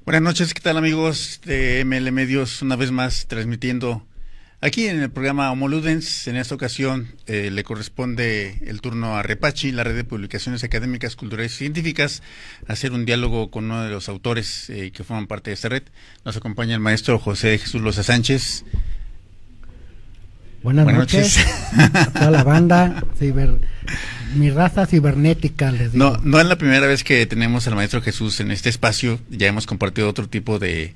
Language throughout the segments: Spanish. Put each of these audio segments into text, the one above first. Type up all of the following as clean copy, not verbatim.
Buenas noches, ¿qué tal amigos de ML Medios? Una vez más transmitiendo aquí en el programa Homo Ludens. En esta ocasión le corresponde el turno a Repachi, la red de publicaciones académicas, culturales y científicas, hacer un diálogo con uno de los autores que forman parte de esta red. Nos acompaña el maestro José Jesús Loza Sánchez. Buenas noches a toda la banda, mi raza cibernética, les digo. No es la primera vez que tenemos al maestro Jesús en este espacio, ya hemos compartido otro tipo de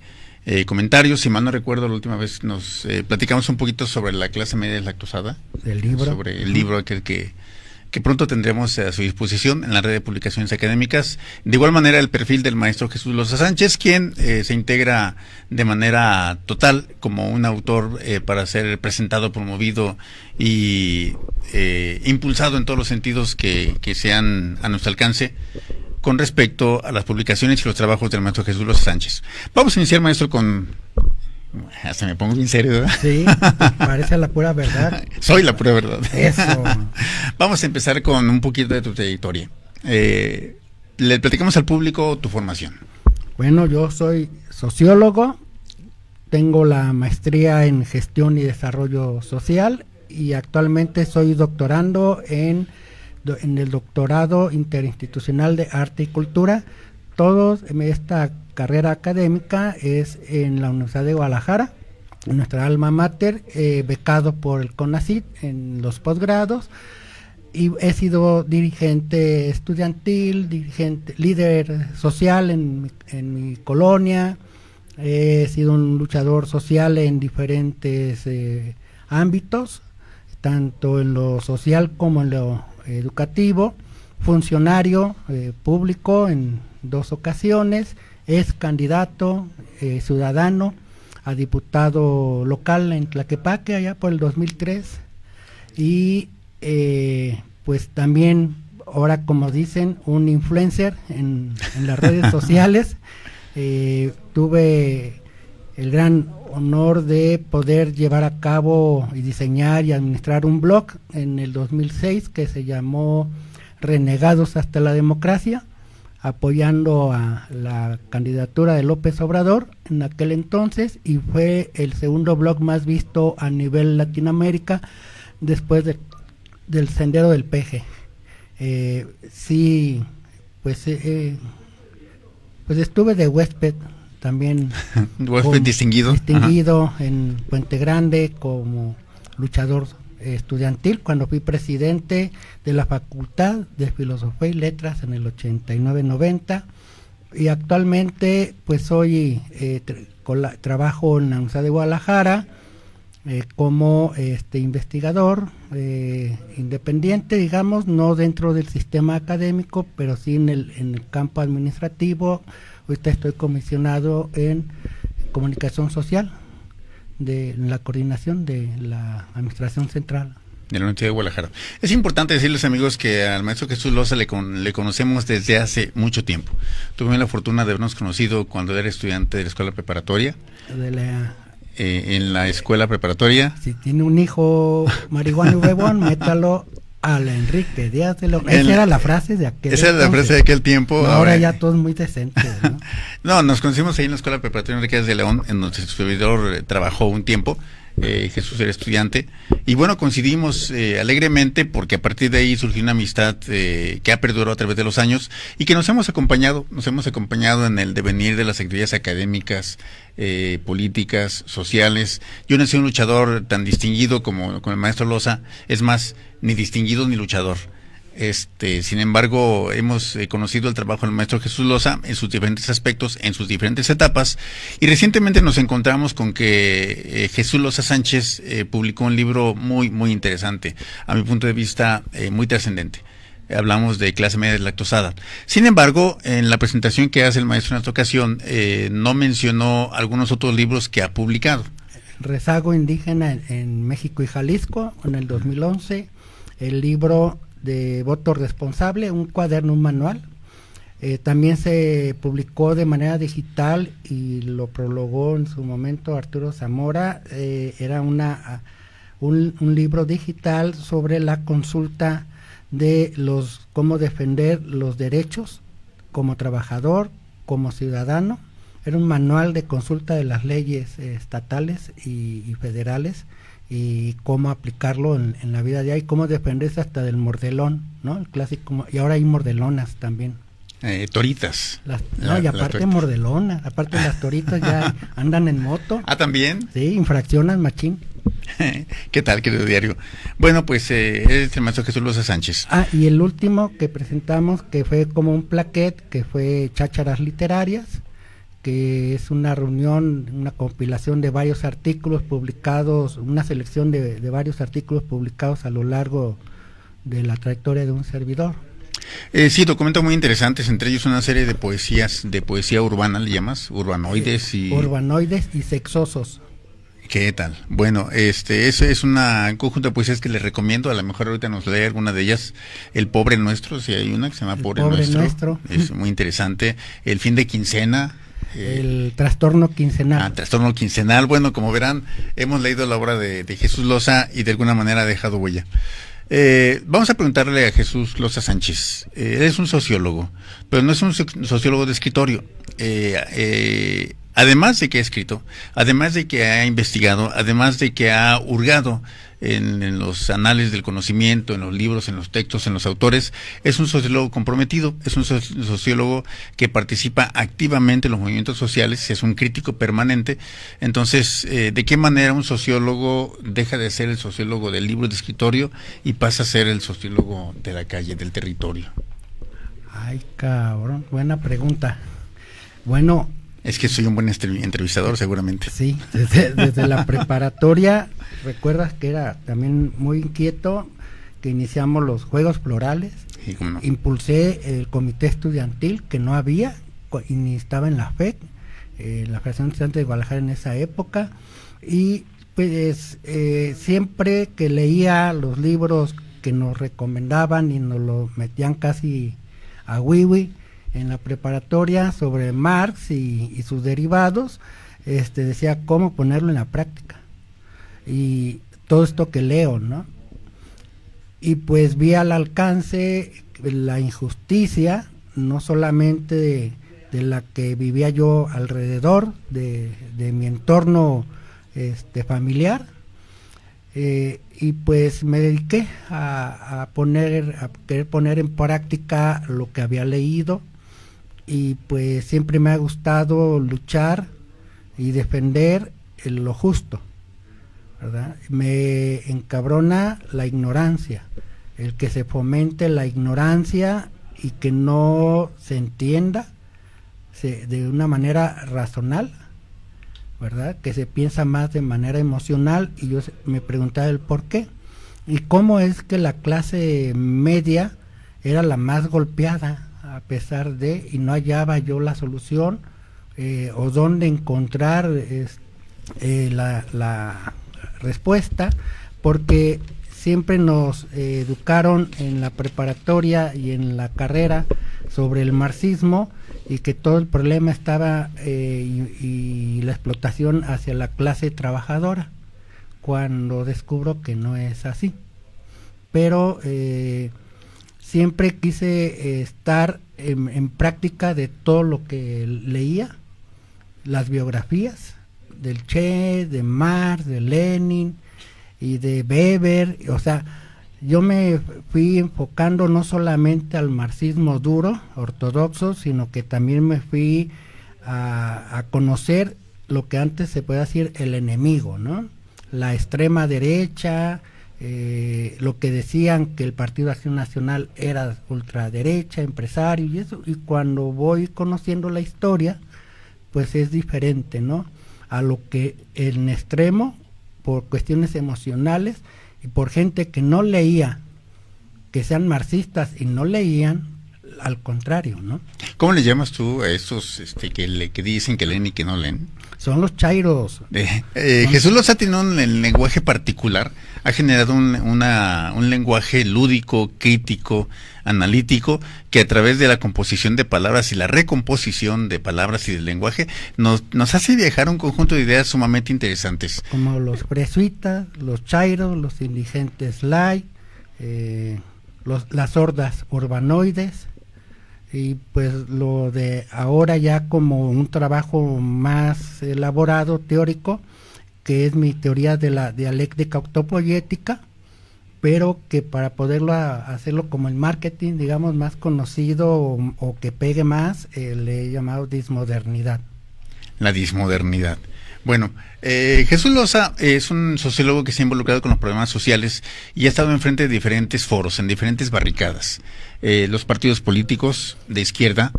comentarios. Si mal no recuerdo, la última vez nos platicamos un poquito sobre la clase media lactosada, del libro, sobre el libro aquel que pronto tendremos a su disposición en la red de publicaciones académicas. De igual manera, el perfil del maestro Jesús Loza Sánchez, quien se integra de manera total como un autor para ser presentado, promovido y impulsado en todos los sentidos que sean a nuestro alcance con respecto a las publicaciones y los trabajos del maestro Jesús Loza Sánchez. Vamos a iniciar, maestro, con... Hasta me pongo bien serio, ¿verdad? Sí, parece la pura verdad. Soy la pura verdad. Eso. Vamos a empezar con un poquito de tu trayectoria. Le platicamos al público tu formación. Bueno, yo soy sociólogo, tengo la maestría en gestión y desarrollo social y actualmente soy doctorando en el doctorado interinstitucional de arte y cultura. Esta carrera académica es en la Universidad de Guadalajara, en nuestra alma mater, becado por el CONACYT en los posgrados, y he sido dirigente estudiantil, líder social en mi colonia, he sido un luchador social en diferentes ámbitos, tanto en lo social como en lo educativo, funcionario público en 2 ocasiones, es candidato ciudadano a diputado local en Tlaquepaque allá por el 2003 y pues también ahora, como dicen, un influencer en las redes sociales. Tuve el gran honor de poder llevar a cabo y diseñar y administrar un blog en el 2006 que se llamó Renegados hasta la Democracia, apoyando a la candidatura de López Obrador en aquel entonces, y fue el segundo blog más visto a nivel Latinoamérica después del Sendero del Peje. Pues estuve de huésped también. Huésped distinguido. Distinguido en Puente Grande como luchador estudiantil cuando fui presidente de la Facultad de Filosofía y Letras en el 89-90, y actualmente pues soy trabajo en la Universidad de Guadalajara como investigador independiente, digamos, no dentro del sistema académico, pero sí en el campo administrativo. Ahorita estoy comisionado en comunicación social de la coordinación de la Administración Central de la Universidad de Guadalajara. Es importante decirles, amigos, que al maestro Jesús Loza le conocemos desde hace mucho tiempo. Tuve la fortuna de habernos conocido cuando era estudiante de la escuela preparatoria. En la escuela preparatoria. Si tiene un hijo marihuana y bebón, métalo a la Enrique Díaz de León. Esa era la frase de aquel Esa era la frase de aquel tiempo. No, ahora ya todos muy decentes, ¿no? No, nos conocimos ahí en la escuela preparatoria Enrique Díaz de León, en donde su servidor trabajó un tiempo. Jesús era estudiante, y bueno, coincidimos alegremente, porque a partir de ahí surgió una amistad que ha perdurado a través de los años y que nos hemos acompañado en el devenir de las actividades académicas, políticas, sociales. Yo no soy un luchador tan distinguido como el maestro Loza, es más, ni distinguido ni luchador. Sin embargo, hemos conocido el trabajo del maestro Jesús Loza en sus diferentes aspectos, en sus diferentes etapas, y recientemente nos encontramos con que Jesús Loza Sánchez publicó un libro muy, muy interesante, a mi punto de vista muy trascendente. Hablamos de clase media lactosada. Sin embargo, en la presentación que hace el maestro en esta ocasión, no mencionó algunos otros libros que ha publicado. Rezago indígena en México y Jalisco, en el 2011, el libro de voto responsable, un cuaderno, un manual. También se publicó de manera digital y lo prologó en su momento Arturo Zamora. Era un libro digital sobre la consulta de cómo defender los derechos como trabajador, como ciudadano, Era un manual de consulta de las leyes estatales y federales, y cómo aplicarlo en la vida diaria y cómo defenderse hasta del mordelón, ¿no? El clásico, y ahora hay mordelonas también. Toritas. Y aparte mordelonas, aparte las toritas ya andan en moto. Ah, ¿también? Sí, infraccionan machín. ¿Qué tal, querido diario? Bueno, pues es el maestro Jesús Loza Sánchez. Y el último que presentamos, que fue como un plaquet, que fue Chácharas Literarias, que es una reunión, una compilación de varios artículos publicados, una selección de varios artículos publicados a lo largo de la trayectoria de un servidor. Sí, documentos muy interesantes, entre ellos una serie de poesías, de poesía urbana, ¿le llamas? Urbanoides y... Urbanoides y sexosos. ¿Qué tal? Bueno, es un conjunto de poesías que les recomiendo. A lo mejor ahorita nos lee alguna de ellas. El Pobre Nuestro, si hay una que se llama Pobre Nuestro. Es muy interesante. El Fin de Quincena. El Trastorno Quincenal. Trastorno Quincenal. Bueno, como verán, hemos leído la obra de Jesús Loza y de alguna manera ha dejado huella. Vamos a preguntarle a Jesús Loza Sánchez. Él es un sociólogo, pero no es un sociólogo de escritorio. Además de que ha escrito, además de que ha investigado, además de que ha hurgado en los anales del conocimiento, en los libros, en los textos, en los autores, es un sociólogo comprometido, es un sociólogo que participa activamente en los movimientos sociales, es un crítico permanente. Entonces, ¿de qué manera un sociólogo deja de ser el sociólogo del libro de escritorio y pasa a ser el sociólogo de la calle, del territorio? Ay, cabrón, buena pregunta. Bueno... Es que soy un buen entrevistador, seguramente. Sí, desde la preparatoria, recuerdas que era también muy inquieto, que iniciamos los Juegos Florales. Sí, ¿cómo no? Impulsé el comité estudiantil, que no había, y ni estaba en la FEC, la Federación Estudiante de Guadalajara en esa época, y pues siempre que leía los libros que nos recomendaban y nos lo metían casi a wiwi, en la preparatoria sobre Marx y sus derivados, decía cómo ponerlo en la práctica. Y todo esto que leo, ¿no? Y pues vi al alcance la injusticia, no solamente de la que vivía yo alrededor, de mi entorno familiar, y pues me dediqué a querer poner en práctica lo que había leído. Y pues siempre me ha gustado luchar y defender lo justo, ¿verdad? Me encabrona la ignorancia, el que se fomente la ignorancia y que no se entienda de una manera racional, ¿verdad? Que se piensa más de manera emocional, y yo me preguntaba el por qué y cómo es que la clase media era la más golpeada, a pesar de, y no hallaba yo la solución o dónde encontrar la respuesta, porque siempre nos educaron en la preparatoria y en la carrera sobre el marxismo, y que todo el problema estaba y la explotación hacia la clase trabajadora, cuando descubro que no es así. Pero siempre quise estar en práctica de todo lo que leía, las biografías del Che, de Marx, de Lenin y de Weber. O sea, yo me fui enfocando no solamente al marxismo duro, ortodoxo, sino que también me fui a conocer lo que antes se puede decir el enemigo, ¿no? La extrema derecha, lo que decían que el Partido de Acción Nacional era ultraderecha, empresario y eso, y cuando voy conociendo la historia, pues es diferente, ¿no? A lo que en extremo, por cuestiones emocionales y por gente que no leía, que sean marxistas y no leían, al contrario, ¿no? ¿Cómo le llamas tú a esos que dicen que leen y que no leen? Son los chairos. Jesús Loza tiene un lenguaje particular, ha generado un lenguaje lúdico, crítico, analítico, que a través de la composición de palabras y la recomposición de palabras y del lenguaje nos hace viajar un conjunto de ideas sumamente interesantes. Como los fresuitas, los chairos, los indigentes light, las hordas urbanoides, Y pues lo de ahora ya como un trabajo más elaborado, teórico, que es mi teoría de la dialéctica octopoética, pero que para poderlo hacerlo como el marketing, digamos, más conocido o que pegue más, le he llamado dismodernidad. La dismodernidad. Bueno, Jesús Loza es un sociólogo que se ha involucrado con los problemas sociales y ha estado enfrente de diferentes foros, en diferentes barricadas. Los partidos políticos de izquierda,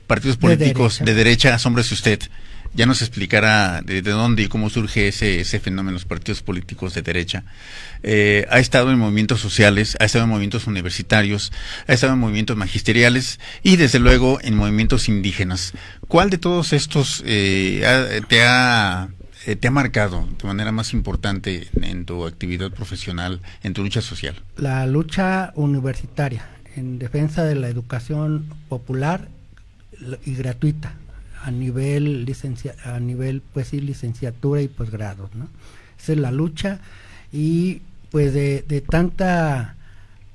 partidos políticos de derecha, asómbrese usted. Ya nos explicará de dónde y cómo surge ese fenómeno, los partidos políticos de derecha. Ha estado en movimientos sociales, ha estado en movimientos universitarios, ha estado en movimientos magisteriales y desde luego en movimientos indígenas. ¿Cuál de todos estos te ha marcado de manera más importante en tu actividad profesional, en tu lucha social? La lucha universitaria en defensa de la educación popular y gratuita a nivel pues sí, licenciatura y posgrado, ¿no? Esa es la lucha, y pues de tanta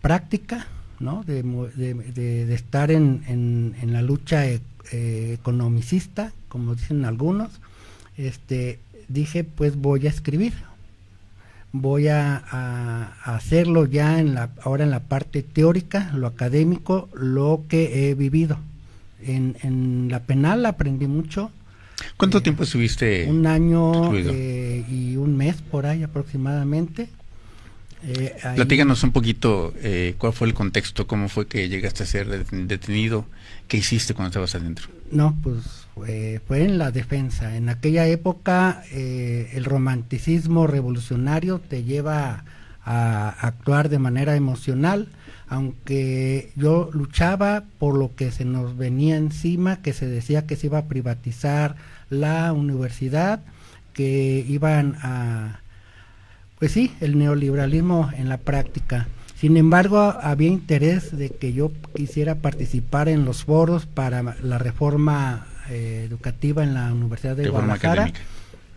práctica, ¿no? De estar en la lucha economicista, como dicen algunos, dije, pues voy a escribir, voy a hacerlo ya ahora en la parte teórica, lo académico, lo que he vivido. En la penal aprendí mucho. ¿Cuánto tiempo estuviste? Un año y un mes por ahí aproximadamente. Platícanos un poquito cuál fue el contexto, cómo fue que llegaste a ser detenido, qué hiciste cuando estabas adentro. No, pues fue en la defensa. En aquella época el romanticismo revolucionario te lleva a actuar de manera emocional, aunque yo luchaba por lo que se nos venía encima, que se decía que se iba a privatizar la universidad, que iban pues sí, el neoliberalismo en la práctica. Sin embargo, había interés de que yo quisiera participar en los foros para la reforma educativa en la Universidad de Guadalajara,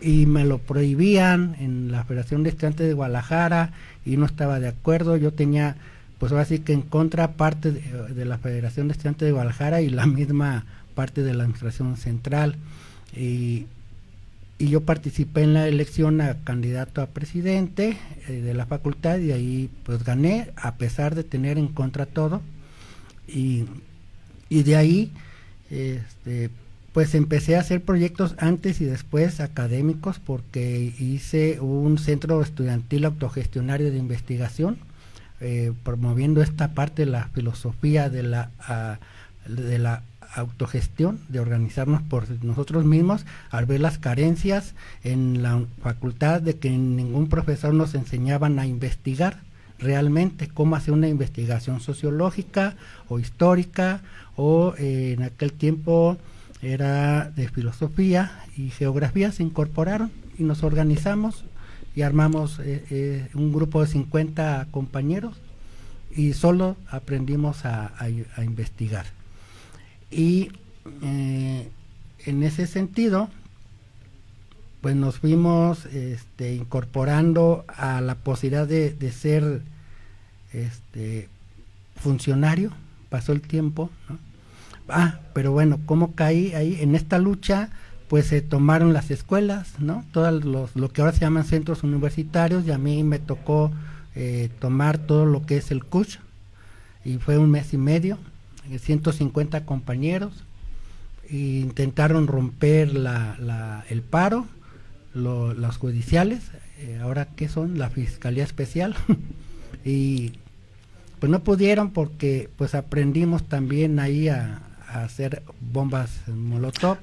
y me lo prohibían en la Federación de Estudiantes de Guadalajara y no estaba de acuerdo. Yo tenía, pues ahora sí que en contra parte de la Federación de Estudiantes de Guadalajara y la misma parte de la Administración Central, y yo participé en la elección a candidato a presidente de la facultad, y ahí pues gané a pesar de tener en contra todo, y de ahí pues empecé a hacer proyectos antes y después académicos, porque hice un centro estudiantil autogestionario de investigación, promoviendo esta parte de la filosofía de la autogestión, de organizarnos por nosotros mismos, al ver las carencias en la facultad de que ningún profesor nos enseñaban a investigar realmente, cómo hacer una investigación sociológica o histórica, o en aquel tiempo era de filosofía y geografía. Se incorporaron y nos organizamos y armamos un grupo de 50 compañeros, y solo aprendimos a investigar. Y en ese sentido, pues nos fuimos incorporando a la posibilidad de ser funcionario. Pasó el tiempo, ¿no? Pero bueno, ¿cómo caí ahí? En esta lucha, pues se tomaron las escuelas, ¿no? Todos lo que ahora se llaman centros universitarios, y a mí me tocó tomar todo lo que es el CUSH, y fue un mes y medio, 150 compañeros, e intentaron romper el paro, los judiciales, ahora que son la Fiscalía Especial, y pues no pudieron, porque pues aprendimos también ahí a hacer bombas molotov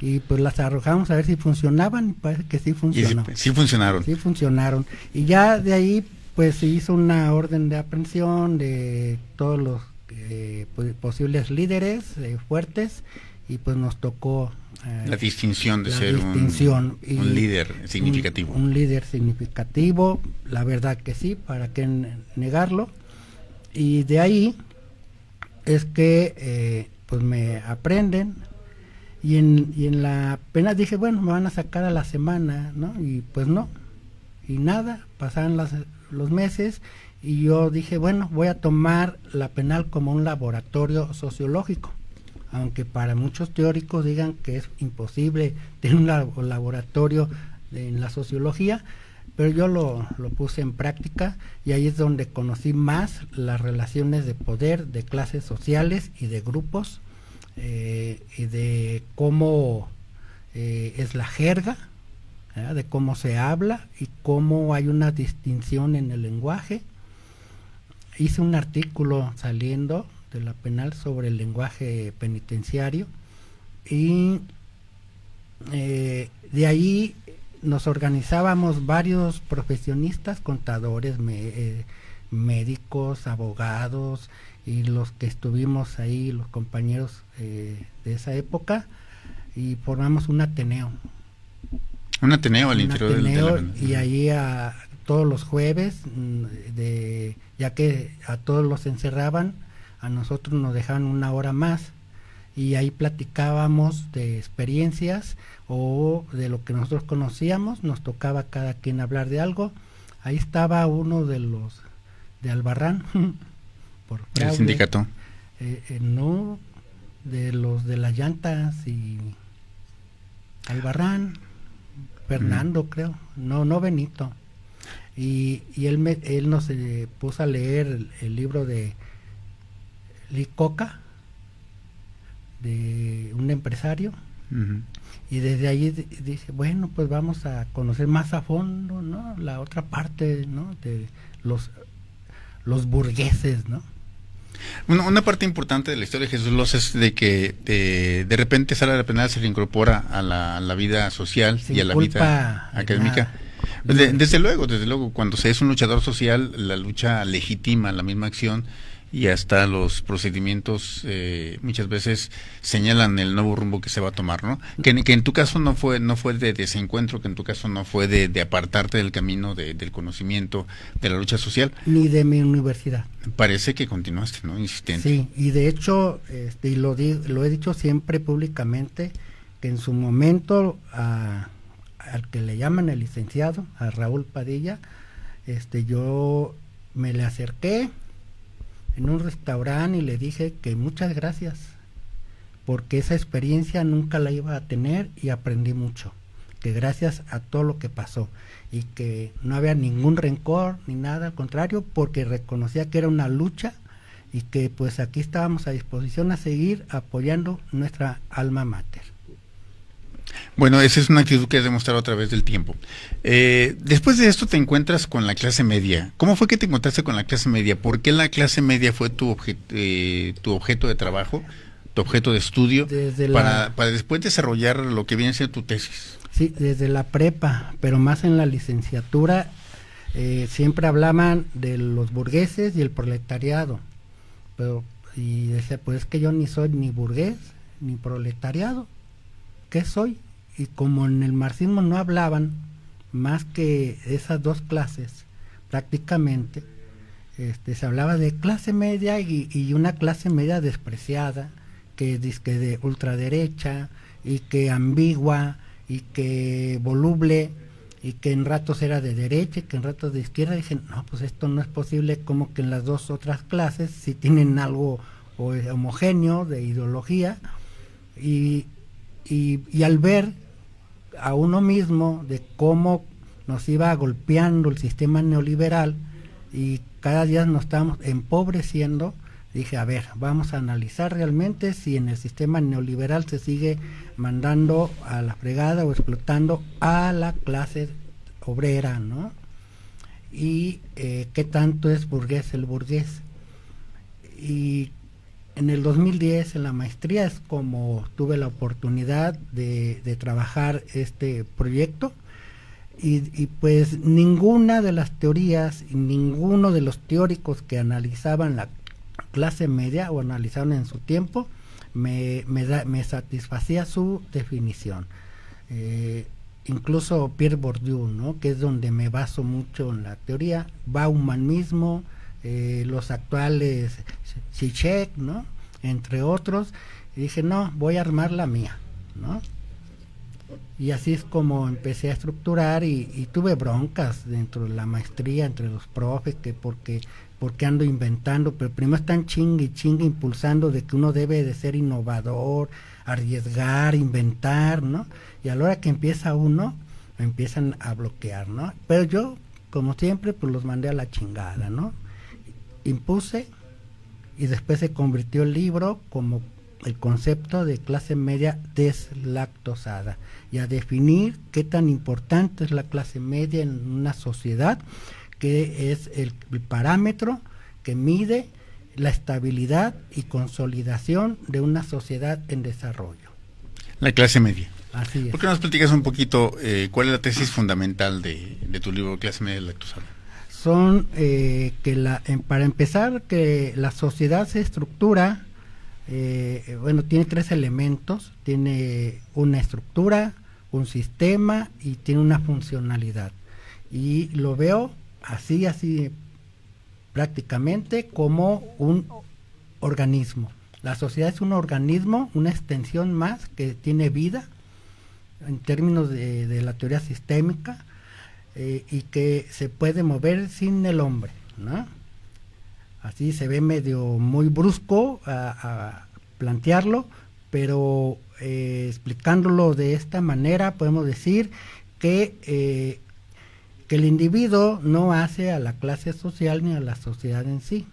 y pues las arrojamos a ver si funcionaban, y parece que sí funcionó. Sí funcionaron. Sí funcionaron. Y ya de ahí pues se hizo una orden de aprehensión de todos los posibles líderes fuertes, y pues nos tocó la distinción de ser un líder significativo. Un líder significativo, la verdad que sí, para qué negarlo. Y de ahí es que pues me aprenden, y en la pena dije, bueno, me van a sacar a la semana, ¿no? Y pues no, y nada, pasaban los meses, y yo dije, bueno, voy a tomar la penal como un laboratorio sociológico, aunque para muchos teóricos digan que es imposible tener un laboratorio en la sociología, pero yo lo puse en práctica, y ahí es donde conocí más las relaciones de poder, de clases sociales y de grupos, y de cómo es la jerga, de cómo se habla y cómo hay una distinción en el lenguaje. Hice un artículo saliendo de la penal sobre el lenguaje penitenciario, y de ahí nos organizábamos varios profesionistas, contadores, médicos, abogados, y los que estuvimos ahí, los compañeros de esa época, y formamos un Ateneo. Un Ateneo al interior de la penal. Y ahí todos los jueves, ya que a todos los encerraban, a nosotros nos dejaban una hora más, y ahí platicábamos de experiencias o de lo que nosotros conocíamos, nos tocaba cada quien hablar de algo. Ahí estaba uno de los de Albarrán, por fraude, el sindicato. No, de los de las llantas, y Albarrán, Fernando, creo, no Benito. Y él nos puso a leer el libro de Licoca, de un empresario, y desde ahí dice, bueno, pues vamos a conocer más a fondo, ¿no?, la otra parte, ¿no?, de los burgueses, ¿no? Una parte importante de la historia de Jesús Loza es de que de repente sale de la penal, se reincorpora a la vida social y a la vida académica. Desde luego, cuando se es un luchador social, la lucha legitima la misma acción, y hasta los procedimientos muchas veces señalan el nuevo rumbo que se va a tomar, ¿no? Que en tu caso no fue de desencuentro, que en tu caso no fue de apartarte del camino del conocimiento, de la lucha social. Ni de mi universidad. Parece que continuaste, ¿no? Insistente. Sí, y de hecho, y lo he dicho siempre públicamente, que en su momento al que le llaman el licenciado, a Raúl Padilla, yo me le acerqué en un restaurante y le dije que muchas gracias, porque esa experiencia nunca la iba a tener, y aprendí mucho, que gracias a todo lo que pasó, y que no había ningún rencor ni nada, al contrario, porque reconocía que era una lucha, y que pues aquí estábamos a disposición a seguir apoyando nuestra alma mater. Bueno, esa es una actitud que has demostrado a través del tiempo. Después de esto te encuentras con la clase media. ¿Cómo fue que te encontraste con la clase media? ¿Por qué la clase media fue tu objeto de trabajo, tu objeto de estudio, para después desarrollar lo que viene siendo tu tesis? Sí, desde la prepa, pero más en la licenciatura, siempre hablaban de los burgueses y el proletariado. Y decía, pues es que yo ni soy ni burgués ni proletariado. ¿Qué soy? Y como en el marxismo no hablaban más que esas dos clases, prácticamente, se hablaba de clase media y una clase media despreciada, que dizque de ultraderecha, y que ambigua, y que voluble, y que en ratos era de derecha y que en ratos de izquierda. Dije, no, pues esto no es posible, como que en las dos otras clases sí tienen algo homogéneo de ideología, y al ver a uno mismo de cómo nos iba golpeando el sistema neoliberal y cada día nos estábamos empobreciendo, dije, a ver, vamos a analizar realmente si en el sistema neoliberal se sigue mandando a la fregada o explotando a la clase obrera, ¿no? Y qué tanto es burgués el burgués. Y en el 2010, en la maestría, es como tuve la oportunidad de trabajar este proyecto, y pues ninguna de las teorías y ninguno de los teóricos que analizaban la clase media o analizaron en su tiempo me satisfacía su definición. Incluso Pierre Bourdieu, ¿no?, que es donde me baso mucho en la teoría, Bauman mismo, los actuales Zizek, ¿no?, entre otros, y dije, no, voy a armar la mía, ¿no? Y así es como empecé a estructurar y tuve broncas dentro de la maestría entre los profes, que porque ando inventando, pero primero están chingue y chingue impulsando de que uno debe de ser innovador, arriesgar, inventar, ¿no? Y a la hora que empieza uno, empiezan a bloquear, ¿no? Pero yo, como siempre, pues los mandé a la chingada, ¿no? Impuse y después se convirtió el libro como el concepto de clase media deslactosada y a definir qué tan importante es la clase media en una sociedad, que es el parámetro que mide la estabilidad y consolidación de una sociedad en desarrollo. La clase media. Así es. ¿Por qué nos platicas un poquito cuál es la tesis fundamental de tu libro Clase Media Deslactosada? Son para empezar, que la sociedad se estructura, tiene 3 elementos: tiene una estructura, un sistema y tiene una funcionalidad. Y lo veo así prácticamente como un organismo. La sociedad es un organismo, una extensión más que tiene vida en términos de la teoría sistémica, y que se puede mover sin el hombre, ¿no? Así se ve medio muy brusco a plantearlo, pero explicándolo de esta manera podemos decir que el individuo no hace a la clase social ni a la sociedad en sí.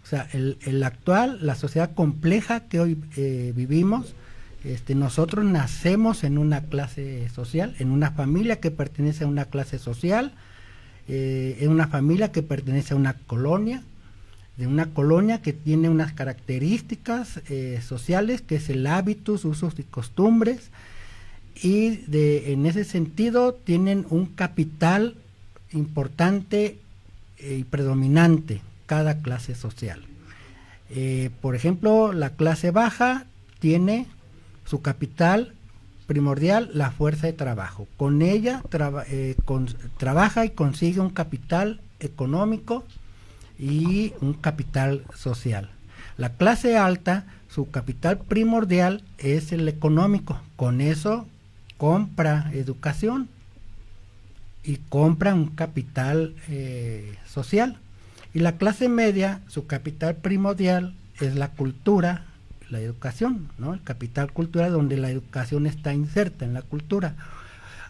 O sea, la sociedad compleja que hoy vivimos, nosotros nacemos en una clase social, en una familia que pertenece a una clase social, en una familia que pertenece a una colonia, de una colonia que tiene unas características sociales, que es el hábitos, usos y costumbres, y en ese sentido tienen un capital importante y predominante cada clase social. Por ejemplo, la clase baja tiene su capital primordial, la fuerza de trabajo. Con ella trabaja y consigue un capital económico y un capital social. La clase alta, su capital primordial es el económico. Con eso compra educación y compra un capital social. Y la clase media, su capital primordial es la cultura, la educación, ¿no? El capital cultural, donde la educación está inserta en la cultura.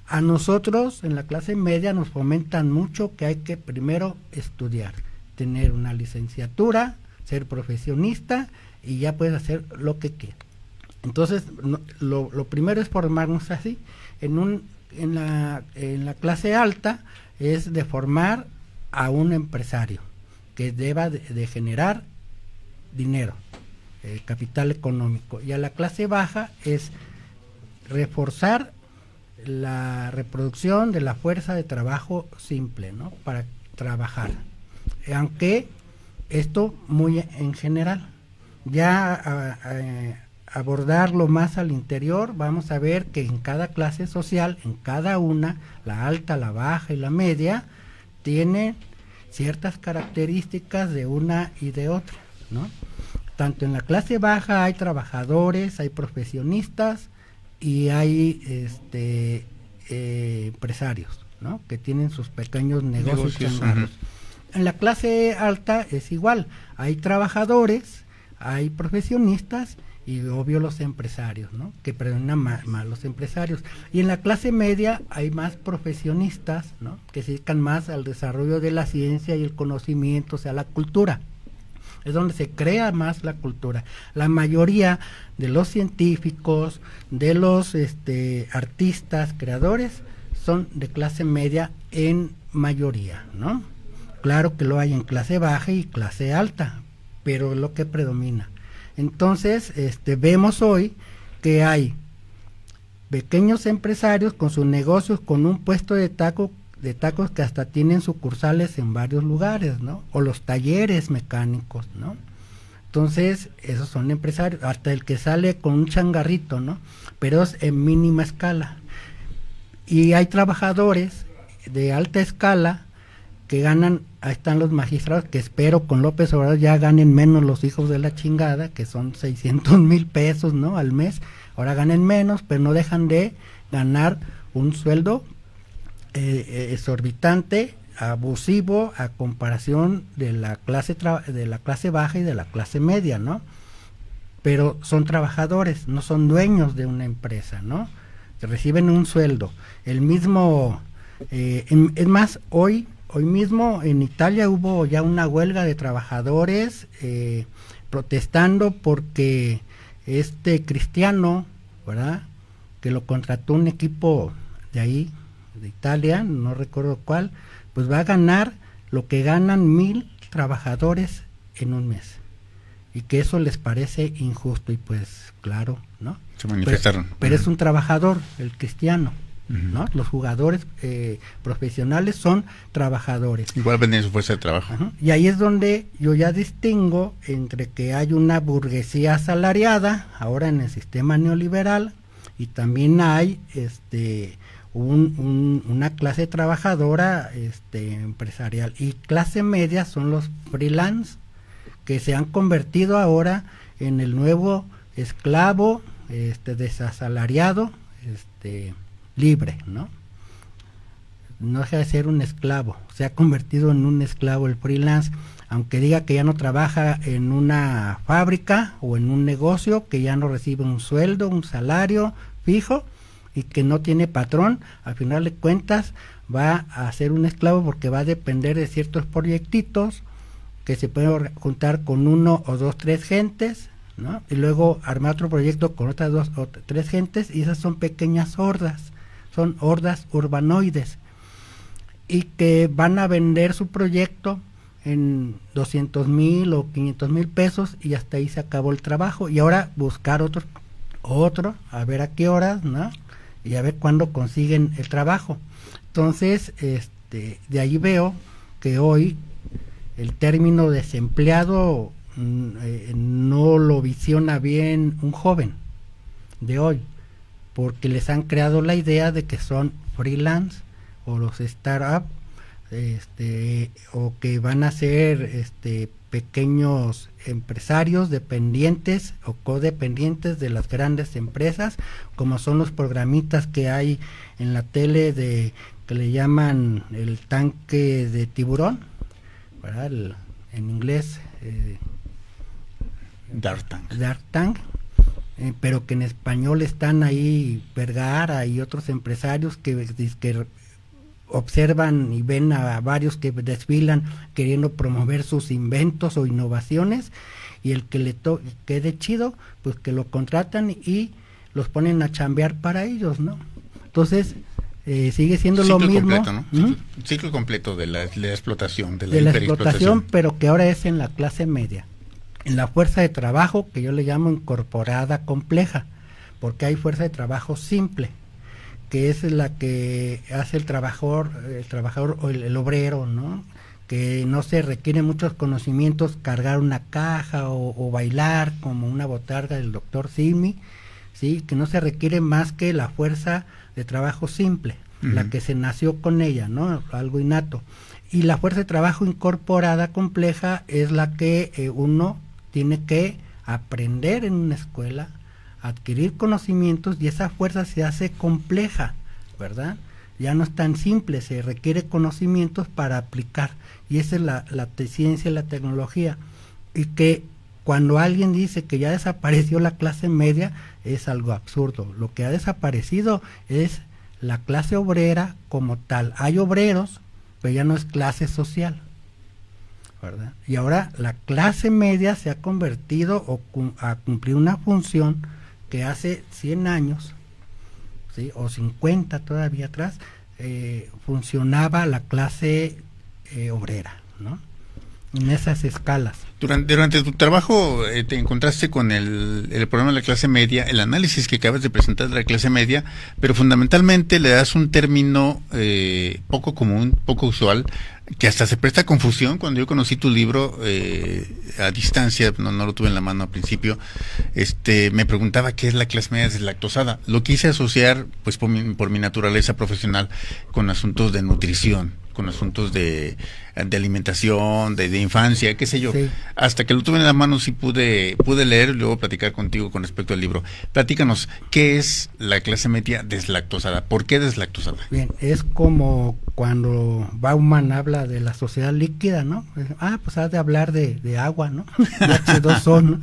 A nosotros en la clase media nos fomentan mucho que hay que primero estudiar, tener una licenciatura, ser profesionista y ya puedes hacer lo que quieras. Entonces, lo primero es formarnos así. En la clase alta es de formar a un empresario que deba de generar dinero, capital económico. Y a la clase baja es reforzar la reproducción de la fuerza de trabajo simple, ¿no? Para trabajar. Aunque esto muy en general. Ya abordarlo más al interior, vamos a ver que en cada clase social, en cada una, la alta, la baja y la media, tiene ciertas características de una y de otra, ¿no? Tanto en la clase baja hay trabajadores, hay profesionistas y hay empresarios, ¿no? Que tienen sus pequeños negocios. En la clase alta es igual, hay trabajadores, hay profesionistas y obvio los empresarios, ¿no? Que predominan más los empresarios. Y en la clase media hay más profesionistas, ¿no? Que se dedican más al desarrollo de la ciencia y el conocimiento, o sea, la cultura. Es donde se crea más la cultura. La mayoría de los científicos, de los artistas, creadores, son de clase media en mayoría, ¿no? Claro que lo hay en clase baja y clase alta, pero es lo que predomina. Entonces, vemos hoy que hay pequeños empresarios con sus negocios, con un puesto de tacos que hasta tienen sucursales en varios lugares, ¿no? O los talleres mecánicos, ¿no? Entonces, esos son empresarios, hasta el que sale con un changarrito, ¿no? Pero es en mínima escala. Y hay trabajadores de alta escala que ganan, ahí están los magistrados, que espero con López Obrador ya ganen menos los hijos de la chingada, que son 600,000 pesos, ¿no? Al mes. Ahora ganen menos, pero no dejan de ganar un sueldo exorbitante, abusivo a comparación de la clase baja y de la clase media, ¿no? Pero son trabajadores, no son dueños de una empresa, ¿no? Reciben un sueldo. El mismo, es más, hoy mismo en Italia hubo ya una huelga de trabajadores protestando porque este Cristiano, ¿verdad?, que lo contrató un equipo de ahí, de Italia, no recuerdo cuál, pues va a ganar lo que ganan 1,000 trabajadores en un mes, y que eso les parece injusto, y pues claro, ¿no? Se manifestaron. Pero es un trabajador, el Cristiano, ¿no? Los jugadores profesionales son trabajadores. Igual venden su fuerza de trabajo. Y ahí es donde yo ya distingo entre que hay una burguesía asalariada, ahora en el sistema neoliberal, y también hay una clase trabajadora empresarial, y clase media son los freelance, que se han convertido ahora en el nuevo esclavo desasalariado, libre, ¿no? No deja de ser un esclavo, se ha convertido en un esclavo el freelance, aunque diga que ya no trabaja en una fábrica o en un negocio, que ya no recibe un sueldo, un salario fijo, y que no tiene patrón. Al final de cuentas va a ser un esclavo, porque va a depender de ciertos proyectitos que se pueden juntar con 1 o 2, 3 gentes, ¿no? Y luego armar otro proyecto con otras 2 o 3 gentes, y esas son pequeñas hordas, son hordas urbanoides, y que van a vender su proyecto en 200,000 o 500,000 pesos, y hasta ahí se acabó el trabajo, y ahora buscar otro, a ver a qué horas, ¿no? Y a ver cuándo consiguen el trabajo. Entonces, de ahí veo que hoy el término desempleado no lo visiona bien un joven de hoy, porque les han creado la idea de que son freelance o los startup, o que van a ser pequeños empresarios dependientes o codependientes de las grandes empresas, como son los programitas que hay en la tele que le llaman el tanque de tiburón, ¿verdad? En inglés Dark Tank, pero que en español están ahí Vergara y otros empresarios que observan y ven a varios que desfilan queriendo promover sus inventos o innovaciones, y el que le quede chido, pues que lo contratan y los ponen a chambear para ellos, ¿no? Entonces sigue siendo ciclo lo mismo, completo, ¿no? Ciclo completo de la explotación, de la explotación, pero que ahora es en la clase media, en la fuerza de trabajo que yo le llamo incorporada compleja, porque hay fuerza de trabajo simple, que es la que hace el trabajador o el obrero, ¿no? Que no se requiere muchos conocimientos, cargar una caja o bailar como una botarga del doctor Simi, ¿sí? Que no se requiere más que la fuerza de trabajo simple, la que se nació con ella, ¿no? Algo innato. Y la fuerza de trabajo incorporada compleja es la que uno tiene que aprender en una escuela, adquirir conocimientos, y esa fuerza se hace compleja, ¿verdad? Ya no es tan simple, se requiere conocimientos para aplicar, y esa es la ciencia y la tecnología. Y que cuando alguien dice que ya desapareció la clase media, es algo absurdo. Lo que ha desaparecido es la clase obrera como tal. Hay obreros, pero ya no es clase social, ¿verdad? Y ahora la clase media se ha convertido a cumplir una función que hace 100 años, ¿sí? O 50 todavía atrás, funcionaba la clase obrera, ¿no? En esas escalas. Durante tu trabajo te encontraste con el problema de la clase media, el análisis que acabas de presentar de la clase media, pero fundamentalmente le das un término poco común, poco usual, que hasta se presta a confusión. Cuando yo conocí tu libro a distancia, no lo tuve en la mano al principio, me preguntaba qué es la clase media deslactosada. Lo quise asociar, pues por mi naturaleza profesional, con asuntos de nutrición, con asuntos de alimentación, de infancia, qué sé yo. Sí. Hasta que lo tuve en la mano sí pude leer y luego platicar contigo con respecto al libro. Platícanos, ¿qué es la clase media deslactosada? ¿Por qué deslactosada? Bien, es como cuando Bauman habla de la sociedad líquida, ¿no? Pues has de hablar de agua, ¿no? De H2O, ¿no?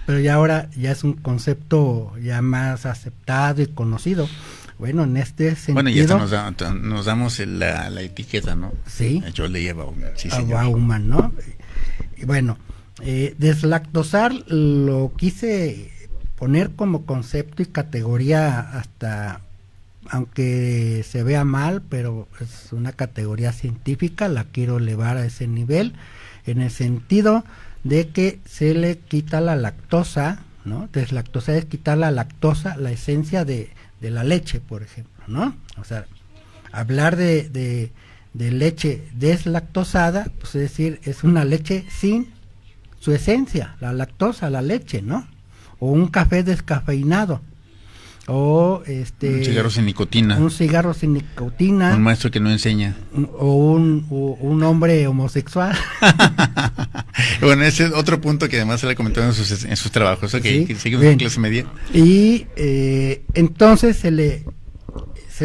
Pero ya ahora ya es un concepto ya más aceptado y conocido. Bueno, en este sentido... Bueno, y hasta nos damos la etiqueta, ¿no? Sí. Yo leía Bauman, sí, a señor. Bauman, ¿no? Y bueno, deslactosar lo quise poner como concepto y categoría hasta, aunque se vea mal, pero es una categoría científica, la quiero elevar a ese nivel, en el sentido de que se le quita la lactosa, ¿no? Deslactosar es quitar la lactosa, la esencia de la leche, por ejemplo, ¿no? O sea, hablar de leche deslactosada, pues es decir, es una leche sin su esencia, la lactosa, la leche, ¿no? O un café descafeinado, o un cigarro sin nicotina. Un cigarro sin nicotina. Un maestro que no enseña. O un hombre homosexual. Bueno, ese es otro punto que además se le ha comentado en sus trabajos. Ok, sí, seguimos en clase media. Y entonces se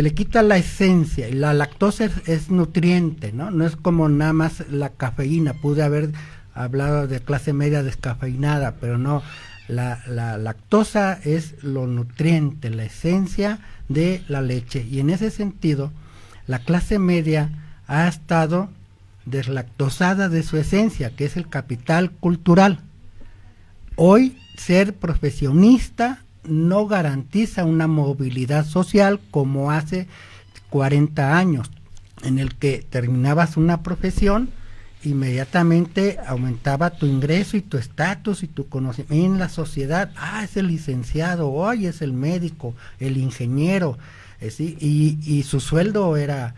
le quita la esencia, y la lactosa es nutriente, ¿no? No es como nada más la cafeína. Pude haber hablado de clase media descafeinada, pero no. La lactosa es lo nutriente, la esencia de la leche, y en ese sentido la clase media ha estado deslactosada de su esencia, que es el capital cultural. Hoy ser profesionista no garantiza una movilidad social como hace 40 años, en el que terminabas una profesión, inmediatamente aumentaba tu ingreso y tu estatus y tu conocimiento en la sociedad. Es el licenciado, hoy es el médico, el ingeniero, ¿sí? Y su sueldo era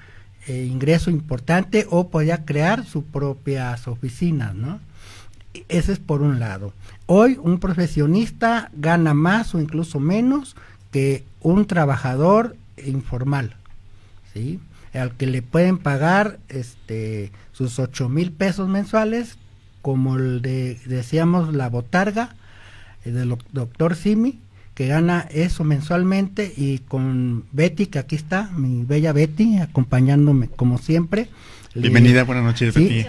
ingreso importante, o podía crear sus propias oficinas, ¿no? Ese es por un lado. Hoy un profesionista gana más o incluso menos que un trabajador informal, ¿sí? Al que le pueden pagar sus 8,000 pesos mensuales, como decíamos, la botarga del doctor Simi, que gana eso mensualmente, y con Betty, que aquí está, mi bella Betty, acompañándome como siempre. Bienvenida, buenas noches, sí, Betty.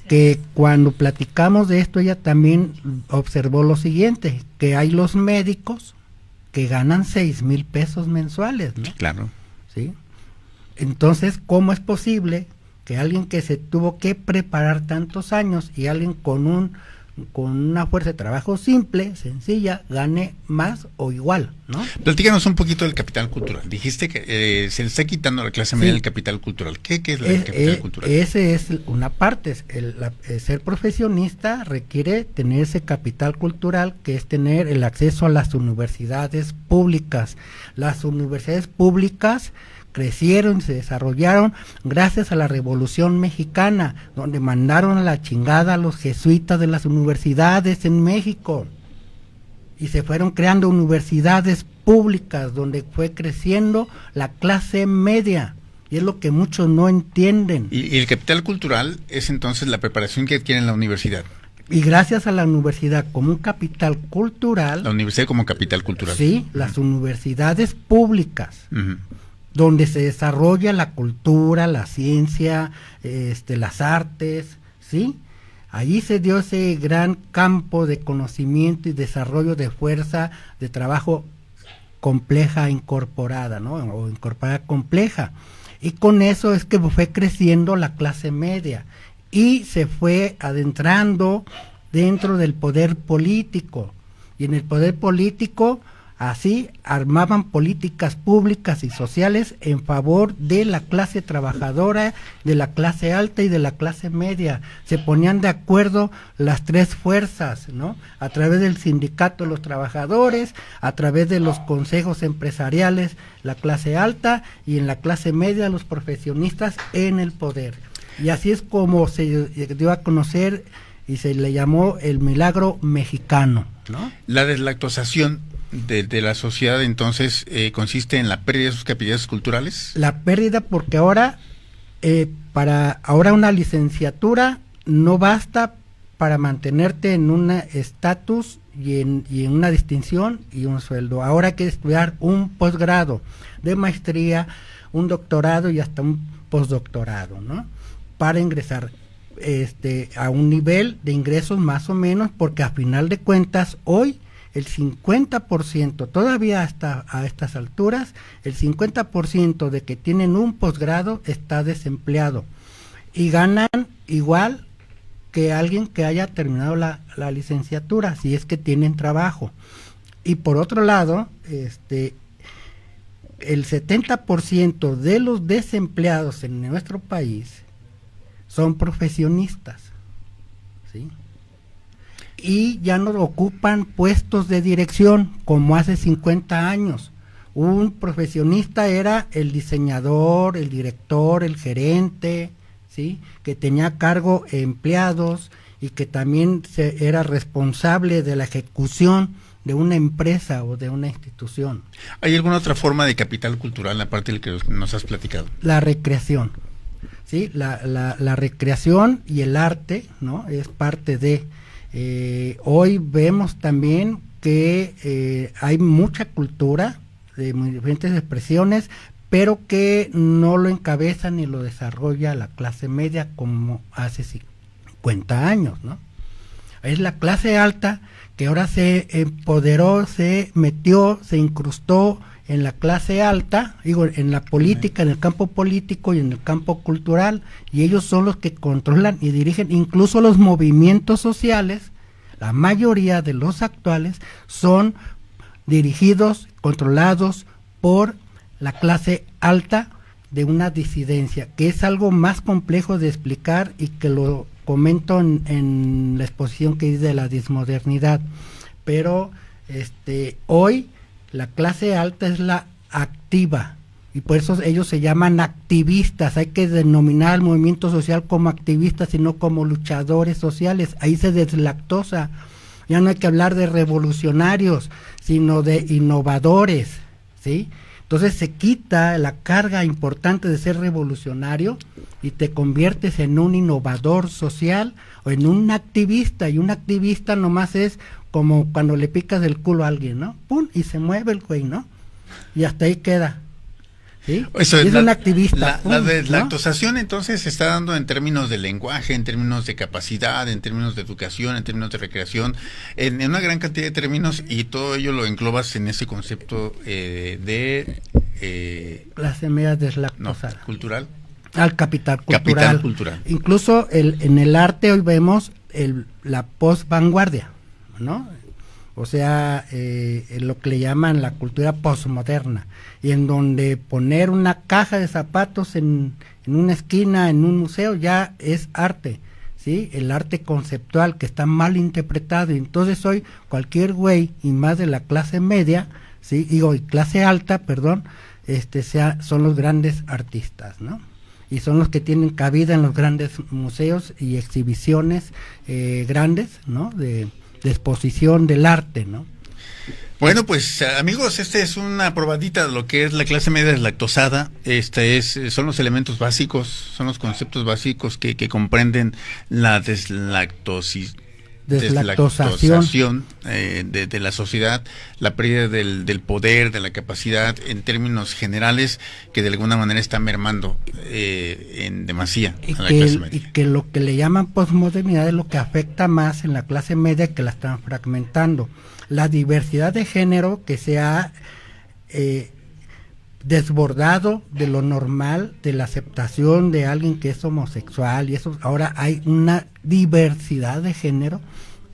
Que cuando platicamos de esto, ella también observó lo siguiente, que hay los médicos que ganan 6,000 pesos mensuales, ¿no? Claro. ¿Sí? Entonces, ¿cómo es posible que alguien que se tuvo que preparar tantos años y alguien con una fuerza de trabajo simple, sencilla, gane más o igual, ¿no? Platícanos un poquito del capital cultural. Dijiste que se le está quitando a la clase media el capital cultural. ¿Qué es el capital cultural? Ese es una parte. Ser profesionista requiere tener ese capital cultural, que es tener el acceso a las universidades públicas. Las universidades públicas crecieron y se desarrollaron gracias a la Revolución Mexicana, donde mandaron a la chingada a los jesuitas de las universidades en México, y se fueron creando universidades públicas donde fue creciendo la clase media, y es lo que muchos no entienden. Y el capital cultural es entonces la preparación que adquiere en la universidad. Y gracias a la universidad como un capital cultural. La universidad como capital cultural. Sí, las universidades públicas. Donde se desarrolla la cultura, la ciencia, las artes, ¿sí? Allí se dio ese gran campo de conocimiento y desarrollo de fuerza de trabajo compleja incorporada, ¿no? O incorporada compleja. Y con eso es que fue creciendo la clase media y se fue adentrando dentro del poder político. Y en el poder político, así armaban políticas públicas y sociales en favor de la clase trabajadora, de la clase alta y de la clase media. Se ponían de acuerdo las tres fuerzas, ¿no? A través del sindicato de los trabajadores, a través de los consejos empresariales, la clase alta, y en la clase media los profesionistas en el poder. Y así es como se dio a conocer y se le llamó el milagro mexicano, ¿no? La deslactosación de la sociedad entonces consiste en la pérdida de sus capacidades culturales. La pérdida, porque ahora ahora una licenciatura no basta para mantenerte en un estatus y en una distinción y un sueldo. Ahora hay que estudiar un posgrado de maestría, un doctorado y hasta un postdoctorado, ¿no? Para ingresar a un nivel de ingresos más o menos, porque a final de cuentas hoy el 50%, todavía hasta a estas alturas, el 50% de que tienen un posgrado está desempleado y ganan igual que alguien que haya terminado la licenciatura, si es que tienen trabajo. Y por otro lado, el 70% de los desempleados en nuestro país son profesionistas, ¿sí? Y ya no ocupan puestos de dirección como hace 50 años. Un profesionista era el diseñador, el director, el gerente, ¿sí? Que tenía a cargo empleados y que también era responsable de la ejecución de una empresa o de una institución. ¿Hay alguna otra forma de capital cultural aparte del que nos has platicado? La recreación, ¿sí? La recreación y el arte, ¿no? Es parte de... hoy vemos también que hay mucha cultura de muy diferentes expresiones, pero que no lo encabeza ni lo desarrolla la clase media como hace 50 años, ¿no? Es la clase alta que ahora se empoderó, se metió, se incrustó en la clase alta, digo, en la política, en el campo político y en el campo cultural, y ellos son los que controlan y dirigen incluso los movimientos sociales. La mayoría de los actuales son dirigidos, controlados por la clase alta de una disidencia, que es algo más complejo de explicar y que lo comento en la exposición que hice de la dismodernidad. Pero hoy la clase alta es la activa y por eso ellos se llaman activistas. Hay que denominar al movimiento social como activistas y no como luchadores sociales. Ahí se deslactosa. Ya no hay que hablar de revolucionarios, sino de innovadores, ¿sí? Entonces se quita la carga importante de ser revolucionario y te conviertes en un innovador social o en un activista, y un activista nomás es como cuando le picas el culo a alguien, ¿no? ¡Pum! Y se mueve el güey, ¿no? Y hasta ahí queda. ¿Sí? Eso es un activista. La deslactosación, ¿no? Entonces se está dando en términos de lenguaje, en términos de capacidad, en términos de educación, en términos de recreación, en una gran cantidad de términos, y todo ello lo englobas en ese concepto de clase media deslactosada. No, cultural. Al capital cultural. Capital cultural. Incluso en el arte hoy vemos la post-vanguardia, ¿no? O sea, lo que le llaman la cultura postmoderna, y en donde poner una caja de zapatos en una esquina, en un museo, ya es arte, ¿sí? El arte conceptual que está mal interpretado, y entonces hoy cualquier güey, y más de la clase media, ¿sí? Digo, y clase alta, perdón, son los grandes artistas, ¿no? Y son los que tienen cabida en los grandes museos y exhibiciones grandes, ¿no? De exposición del arte, ¿no? Bueno, pues amigos, es una probadita de lo que es la clase media deslactosada. Son los elementos básicos, son los conceptos básicos que comprenden la deslactosación de la sociedad, la pérdida del poder, de la capacidad en términos generales, que de alguna manera está mermando en demasía a la clase media. Y que lo que le llaman posmodernidad es lo que afecta más en la clase media, que la están fragmentando. La diversidad de género que se ha desbordado de lo normal, de la aceptación de alguien que es homosexual, y eso, ahora hay una diversidad de género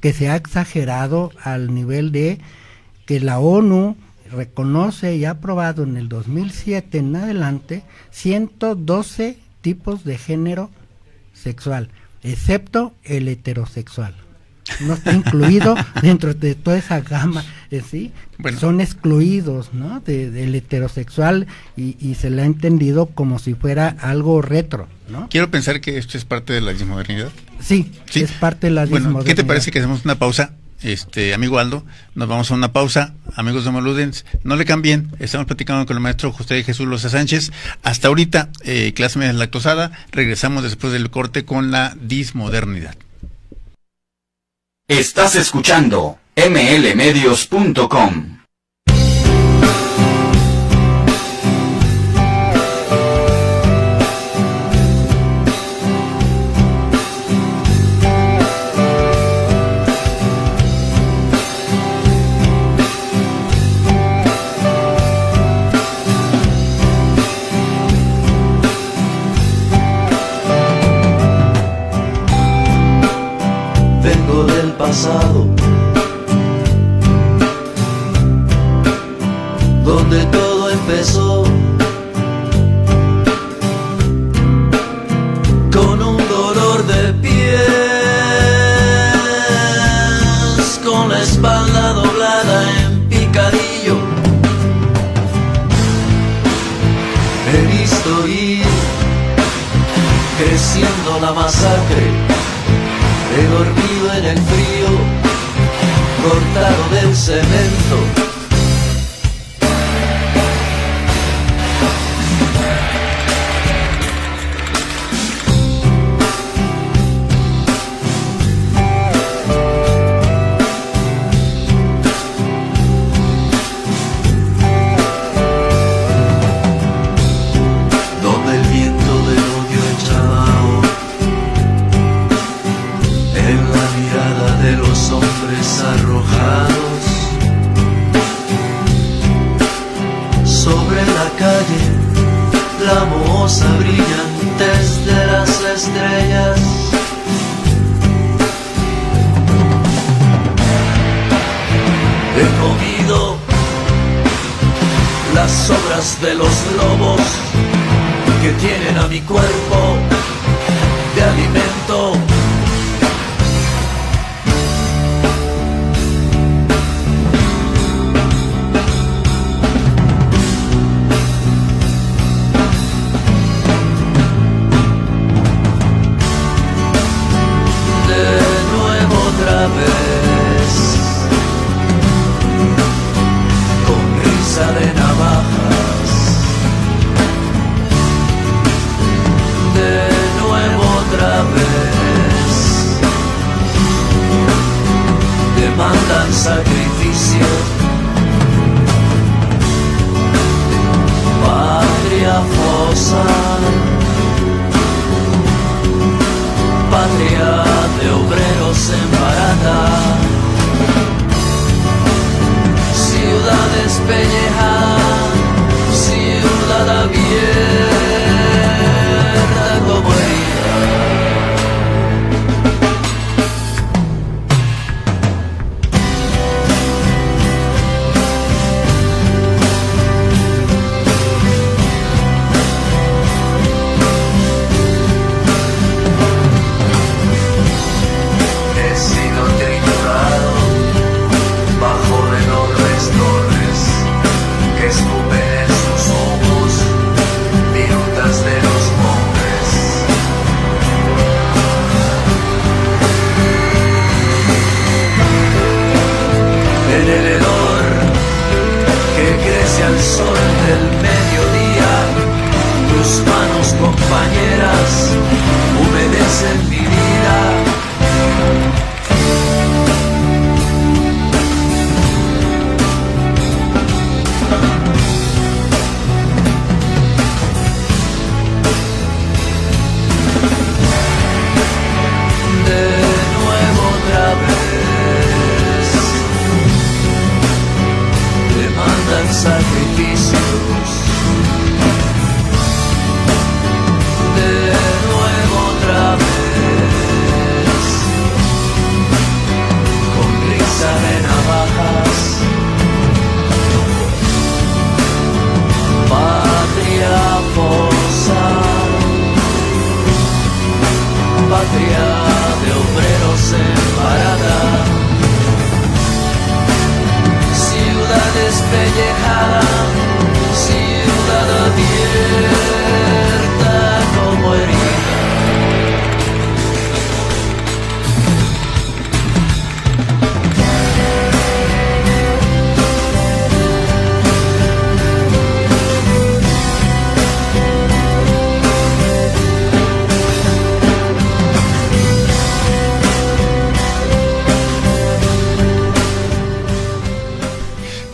que se ha exagerado al nivel de que la ONU reconoce y ha aprobado en el 2007 en adelante 112 tipos de género sexual, excepto el heterosexual. No está incluido dentro de toda esa gama, ¿sí? Bueno, son excluidos, ¿no? Del heterosexual, y se le ha entendido como si fuera algo retro, ¿no? Quiero pensar que esto es parte de la dismodernidad. Sí, es parte de la dismodernidad. Bueno, ¿qué te parece que hacemos una pausa amigo Aldo, nos vamos a una pausa. Amigos de Moludens, no le cambien, estamos platicando con el maestro José Jesús Loza Sánchez. Hasta ahorita, clase media lactosada, regresamos después del corte con la dismodernidad. Estás escuchando mlmedios.com. Vengo del pasado, donde todo empezó con un dolor de pies, con la espalda doblada en picadillo. He visto ir creciendo la masacre. He dormido en el frío, cortado del cemento. Donde el viento del odio echaba en la mirada de los hombres arrojados sobre la calle, la mohosa brillantes de las estrellas. He comido las sobras de los lobos que tienen a mi cuerpo de alimento. De navajas, de nuevo otra vez, demandan sacrificio, patria fosa, patria de obreros en barata. Ciudad despellejada, ciudad abierta como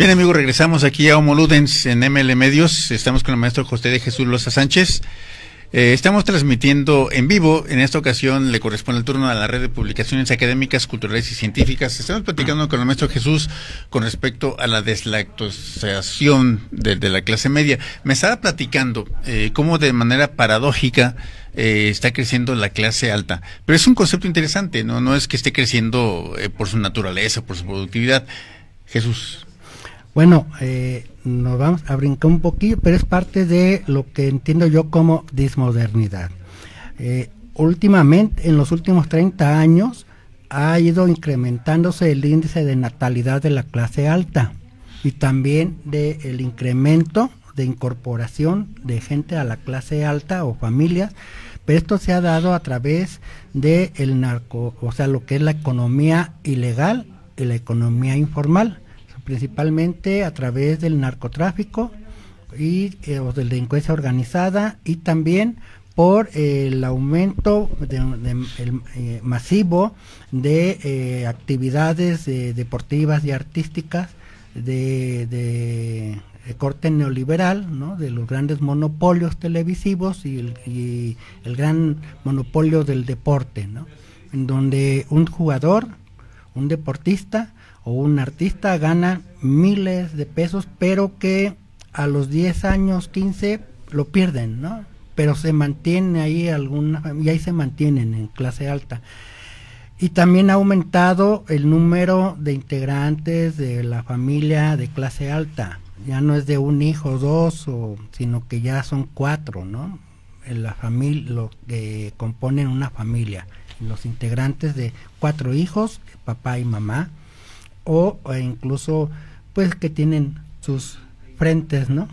Bien, amigos, regresamos aquí a Homo Ludens en ML Medios. Estamos con el maestro José de Jesús Loza Sánchez. Estamos transmitiendo en vivo. En esta ocasión le corresponde el turno a la red de publicaciones académicas, culturales y científicas. Estamos platicando con el maestro Jesús con respecto a la deslactosación de la clase media. Me estaba platicando cómo de manera paradójica está creciendo la clase alta. Pero es un concepto interesante, no es que esté creciendo por su naturaleza, por su productividad. Jesús. Bueno, nos vamos a brincar un poquillo, pero es parte de lo que entiendo yo como dismodernidad. Últimamente, en los últimos 30 años, ha ido incrementándose el índice de natalidad de la clase alta y también el incremento de incorporación de gente a la clase alta o familias, pero esto se ha dado a través de el narco, o sea, lo que es la economía ilegal y la economía informal, principalmente a través del narcotráfico y o de la delincuencia organizada, y también por el aumento masivo de actividades deportivas y artísticas de corte neoliberal, ¿no? De los grandes monopolios televisivos y el gran monopolio del deporte, ¿no? En donde un jugador, un deportista o un artista gana miles de pesos, pero que a los 10 años, 15, lo pierden, ¿no? Pero se mantiene ahí y ahí se mantienen en clase alta. Y también ha aumentado el número de integrantes de la familia de clase alta. Ya no es de un hijo, dos, sino que ya son 4, ¿no? En la familia, lo que componen una familia. Los integrantes de 4 hijos, papá y mamá, o incluso pues que tienen sus frentes, ¿no?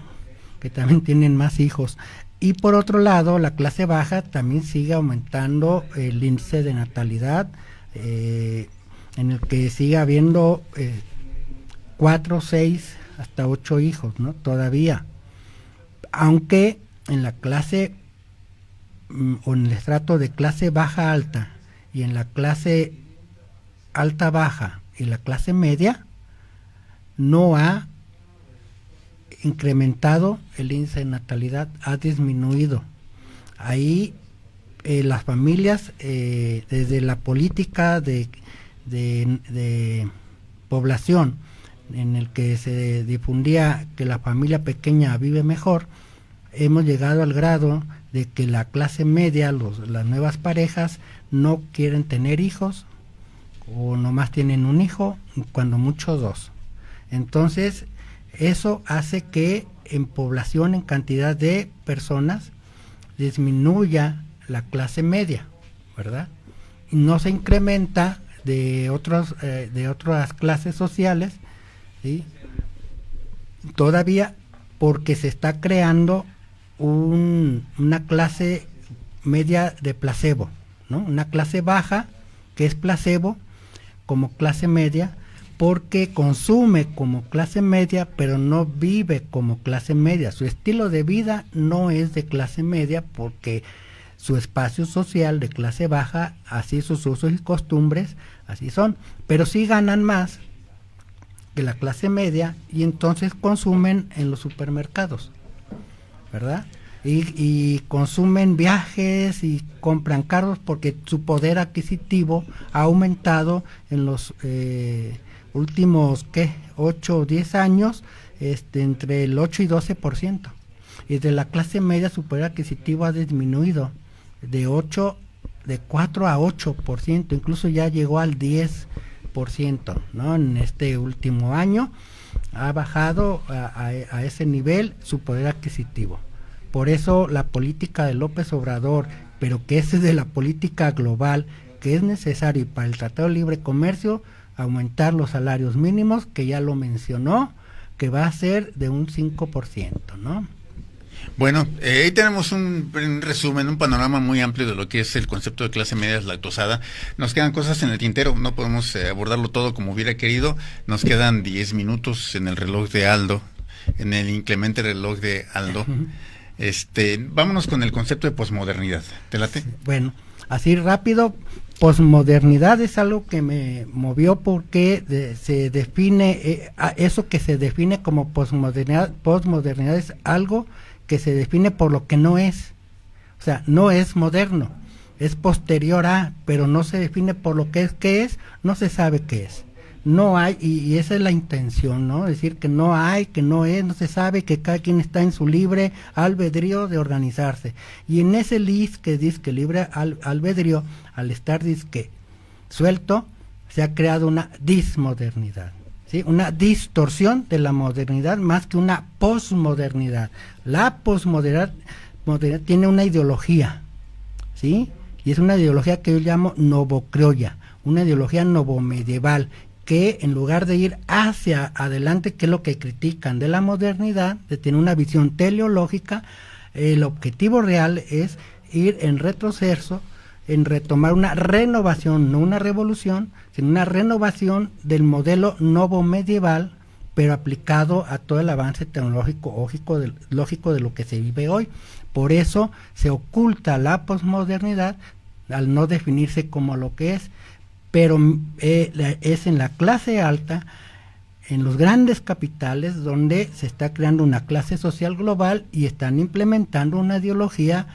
Que también tienen más hijos. Y por otro lado, la clase baja también sigue aumentando el índice de natalidad, en el que sigue habiendo 4, 6, hasta 8 hijos, ¿no? Todavía. Aunque en la clase o en el estrato de clase baja alta y en la clase alta baja y la clase media no ha incrementado el índice de natalidad, ha disminuido. Ahí las familias, desde la política de población, en el que se difundía que la familia pequeña vive mejor, hemos llegado al grado de que la clase media, las nuevas parejas, no quieren tener hijos, o nomás tienen un hijo, cuando mucho 2. Entonces, eso hace que en población, en cantidad de personas, disminuya la clase media, ¿verdad? Y no se incrementa de otras clases sociales, ¿sí? Todavía, porque se está creando una clase media de placebo, ¿no? Una clase baja que es placebo como clase media, porque consume como clase media, pero no vive como clase media. Su estilo de vida no es de clase media, porque su espacio social de clase baja, así sus usos y costumbres, así son, pero sí ganan más que la clase media, y entonces consumen en los supermercados, ¿verdad? Y consumen viajes y compran carros, porque su poder adquisitivo ha aumentado en los últimos 8 o 10 años, entre el 8 y 12%. Y de la clase media su poder adquisitivo ha disminuido de 4 a 8%, incluso ya llegó al 10%, ¿no? En este último año ha bajado a ese nivel su poder adquisitivo. Por eso la política de López Obrador, pero que es de la política global, que es necesario para el Tratado de Libre Comercio, aumentar los salarios mínimos, que ya lo mencionó, que va a ser de un 5%, ¿no? Bueno, ahí tenemos un resumen, un panorama muy amplio de lo que es el concepto de clase media deslactosada. Nos quedan cosas en el tintero, no podemos abordarlo todo como hubiera querido. Nos quedan 10 minutos en el reloj de Aldo, en el inclemente reloj de Aldo. Vámonos con el concepto de posmodernidad. ¿Te late? Bueno, así rápido, posmodernidad es algo que me movió porque se define, eso que se define como posmodernidad es algo que se define por lo que no es. O sea, no es moderno, es posterior a, pero no se define por lo que es. ¿Qué es? No se sabe qué es. No hay, y esa es la intención, ¿no? Decir que no hay, que no es, no se sabe, que cada quien está en su libre albedrío de organizarse. Y en ese que dice que libre albedrío, al estar disque suelto, se ha creado una dismodernidad, ¿sí? Una distorsión de la modernidad más que una posmodernidad. La posmodernidad tiene una ideología, ¿sí? Y es una ideología que yo llamo novocriolla, una ideología novomedieval, que en lugar de ir hacia adelante, que es lo que critican de la modernidad, de tener una visión teleológica, el objetivo real es ir en retroceso, en retomar una renovación, no una revolución, sino una renovación del modelo novomedieval, pero aplicado a todo el avance tecnológico lógico de lo que se vive hoy. Por eso se oculta la posmodernidad al no definirse como lo que es, pero es en la clase alta, en los grandes capitales, donde se está creando una clase social global y están implementando una ideología,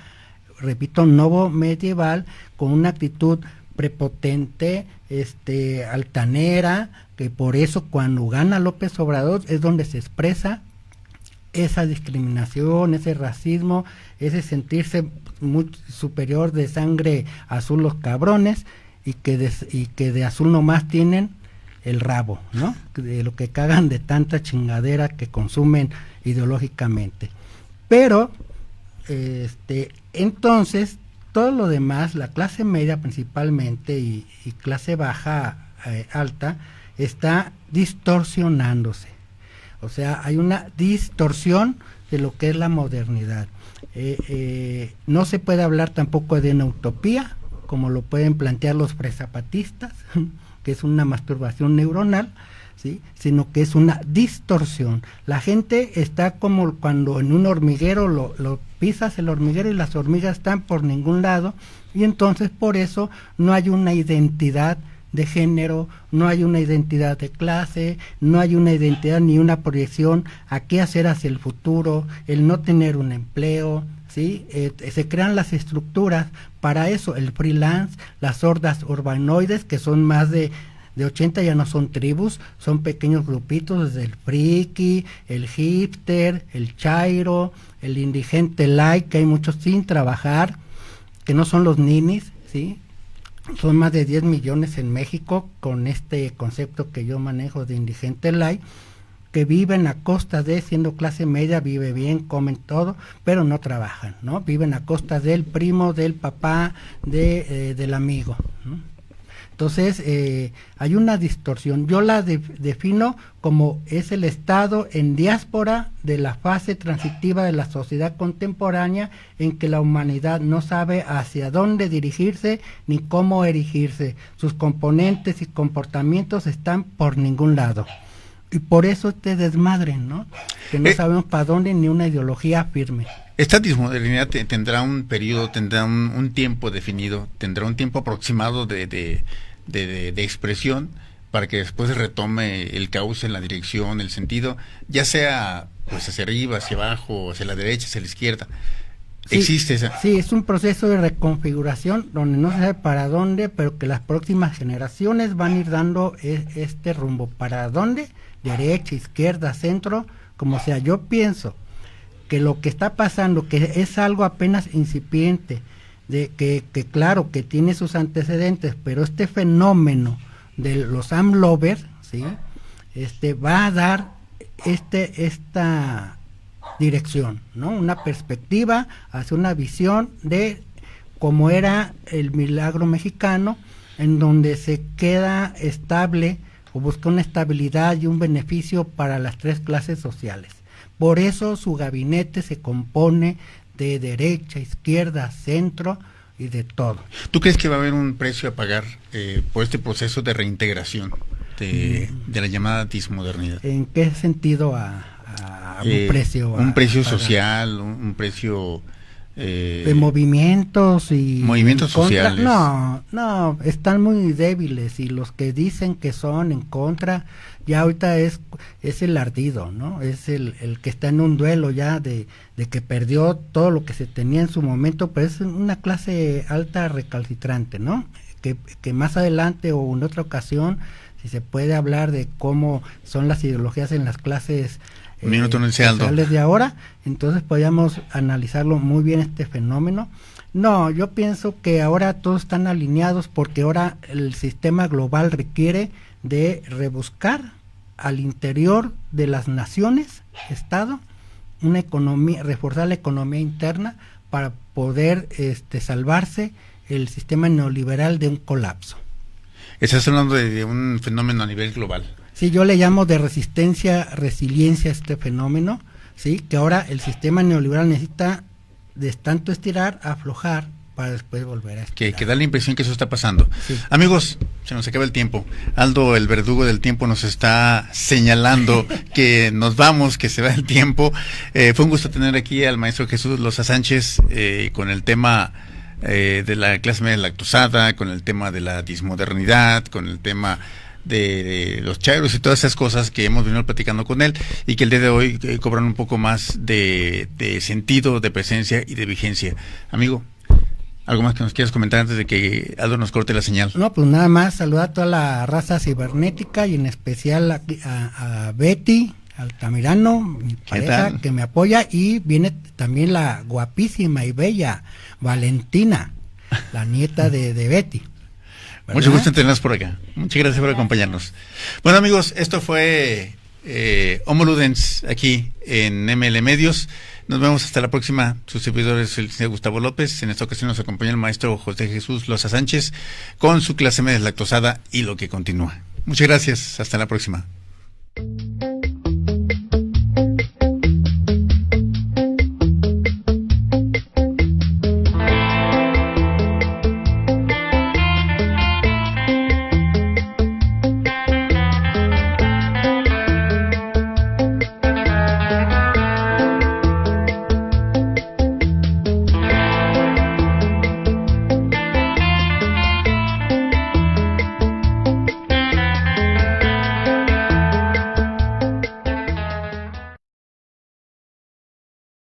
repito, novomedieval, con una actitud prepotente, altanera, que por eso cuando gana López Obrador es donde se expresa esa discriminación, ese racismo, ese sentirse muy superior, de sangre azul los cabrones, y que de azul nomás tienen el rabo, ¿no? De lo que cagan de tanta chingadera que consumen ideológicamente. Pero entonces todo lo demás, la clase media principalmente y clase baja, alta, está distorsionándose. O sea, hay una distorsión de lo que es la modernidad. No se puede hablar tampoco de una utopía, como lo pueden plantear los prezapatistas, que es una masturbación neuronal, ¿sí? Sino que es una distorsión. La gente está como cuando en un hormiguero lo pisas el hormiguero y las hormigas están por ningún lado, y entonces por eso no hay una identidad de género, no hay una identidad de clase, no hay una identidad ni una proyección a qué hacer hacia el futuro, el no tener un empleo, ¿sí? Se crean las estructuras para eso, el freelance, las hordas urbanoides, que son más de 80, ya no son tribus, son pequeños grupitos, desde el friki, el hipster, el chairo, el indigente light, que hay muchos sin trabajar, que no son los ninis, ¿sí? Son más de 10 millones en México con este concepto que yo manejo de indigente light, que viven a costa de, siendo clase media, vive bien, comen todo, pero no trabajan, ¿no? Viven a costa del primo, del papá, del amigo, ¿no? Entonces, hay una distorsión. Yo la defino como es el estado en diáspora de la fase transitiva de la sociedad contemporánea, en que la humanidad no sabe hacia dónde dirigirse ni cómo erigirse. Sus componentes y comportamientos están por ningún lado. Y por eso te desmadren, ¿no? Que no sabemos para dónde, ni una ideología firme. Esta dismodernidad tendrá un periodo, tendrá un tiempo definido, tendrá un tiempo aproximado de expresión, para que después retome el cauce, en la dirección, el sentido, ya sea pues hacia arriba, hacia abajo, hacia la derecha, hacia la izquierda. Sí, existe esa. Sí, es un proceso de reconfiguración donde no se sabe para dónde, pero que las próximas generaciones van a ir dando este rumbo. ¿Para dónde? Derecha, izquierda, centro, como sea. Yo pienso que lo que está pasando, que es algo apenas incipiente, de que claro, que tiene sus antecedentes, pero este fenómeno de los AMLovers, ¿sí? Va a dar esta dirección, ¿no? Una perspectiva hacia una visión de cómo era el milagro mexicano, en donde se queda estable o busca una estabilidad y un beneficio para las tres clases sociales. Por eso su gabinete se compone de derecha, izquierda, centro y de todo. ¿Tú crees que va a haber un precio a pagar por este proceso de reintegración de la llamada dismodernidad? ¿En qué sentido un precio? Un precio social, un precio de movimientos y movimientos sociales. No, están muy débiles, y los que dicen que son en contra, ya ahorita es el ardido, ¿no? Es el que está en un duelo ya de que perdió todo lo que se tenía en su momento, pero es una clase alta recalcitrante, ¿no? Que más adelante o en otra ocasión, si se puede hablar de cómo son las ideologías en las clases sociales de ahora, entonces podríamos analizarlo muy bien este fenómeno. No, yo pienso que ahora todos están alineados, porque ahora el sistema global requiere de rebuscar al interior de las naciones, Estado, una economía, reforzar la economía interna para poder salvarse el sistema neoliberal de un colapso. Estás hablando de un fenómeno a nivel global. Sí, yo le llamo de resiliencia a este fenómeno, sí, que ahora el sistema neoliberal necesita de tanto estirar, aflojar, para después volver a estirar. Que da la impresión que eso está pasando. Sí. Amigos, se nos acaba el tiempo. Aldo, el verdugo del tiempo, nos está señalando que nos vamos, que se va el tiempo. Fue un gusto tener aquí al maestro Jesús Loza Sánchez con el tema de la clase media lactosada, con el tema de la dismodernidad, con el tema de los chairos y todas esas cosas que hemos venido platicando con él, y que el día de hoy cobran un poco más de sentido, de presencia y de vigencia. Amigo, ¿algo más que nos quieras comentar antes de que Aldo nos corte la señal? No, pues nada más, saludar a toda la raza cibernética, y en especial a Betty Altamirano, mi pareja, que me apoya, y viene también la guapísima y bella Valentina, la nieta de Betty. ¿Verdad? Mucho gusto en tenerlas por acá. Muchas gracias por acompañarnos. Bueno, amigos, esto fue Homo Ludens aquí en ML Medios. Nos vemos hasta la próxima. Sus servidores, el señor Gustavo López. En esta ocasión nos acompaña el maestro José Jesús Loza Sánchez con su clase media lactosada y lo que continúa. Muchas gracias. Hasta la próxima.